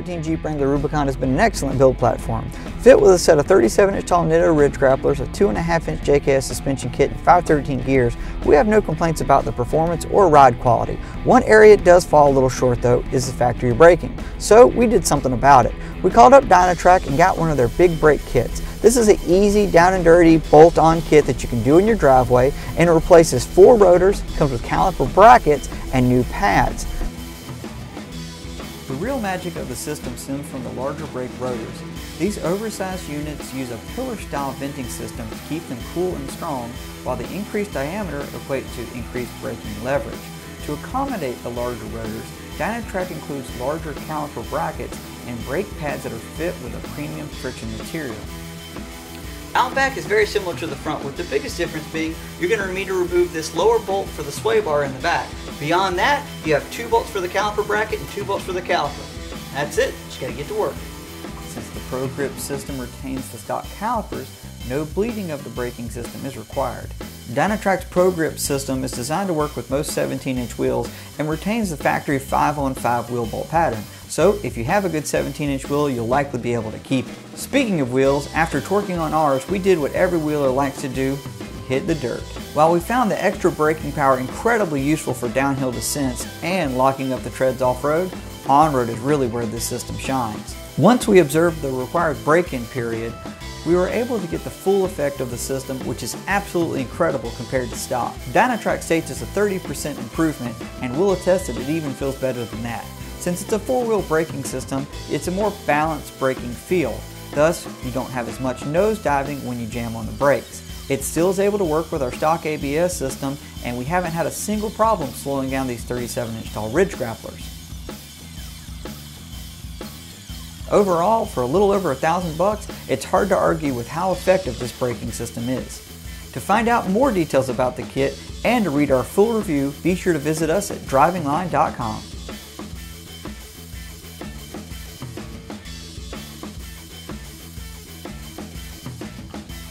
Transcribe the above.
2013 Jeep Wrangler Rubicon has been an excellent build platform. Fit with a set of 37-inch tall Nitto ridge grapplers, a 2.5-inch JKS suspension kit, and 513 gears, we have no complaints about the performance or ride quality. One area it does fall a little short though is the factory braking. So we did something about it. We called up Dynatrac and got one of their big brake kits. This is an easy, down and dirty, bolt-on kit that you can do in your driveway, and it replaces 4 rotors, comes with caliper brackets, and new pads. The real magic of the system stems from the larger brake rotors. These oversized units use a pillar-style venting system to keep them cool and strong, while the increased diameter equates to increased braking leverage. To accommodate the larger rotors, Dynatrac includes larger caliper brackets and brake pads that are fit with a premium friction material. Out back is very similar to the front, with the biggest difference being you're going to need to remove this lower bolt for the sway bar in the back. Beyond that, you have 2 bolts for the caliper bracket and 2 bolts for the caliper. That's it, just got to get to work. Since the ProGrip system retains the stock calipers, no bleeding of the braking system is required. Dynatrac's ProGrip system is designed to work with most 17-inch wheels and retains the factory 5-on-5 wheel bolt pattern. So if you have a good 17-inch wheel, you'll likely be able to keep it. Speaking of wheels, after torquing on ours, we did what every wheeler likes to do, hit the dirt. While we found the extra braking power incredibly useful for downhill descents and locking up the treads off-road, on-road is really where this system shines. Once we observed the required break-in period, we were able to get the full effect of the system, which is absolutely incredible compared to stock. Dynatrac states it's a 30% improvement, and we'll attest that it even feels better than that. Since it's a 4-wheel braking system, it's a more balanced braking feel. Thus, you don't have as much nose diving when you jam on the brakes. It still is able to work with our stock ABS system, and we haven't had a single problem slowing down these 37-inch tall ridge grapplers. Overall, for a little over $1,000, it's hard to argue with how effective this braking system is. To find out more details about the kit and to read our full review, be sure to visit us at drivingline.com.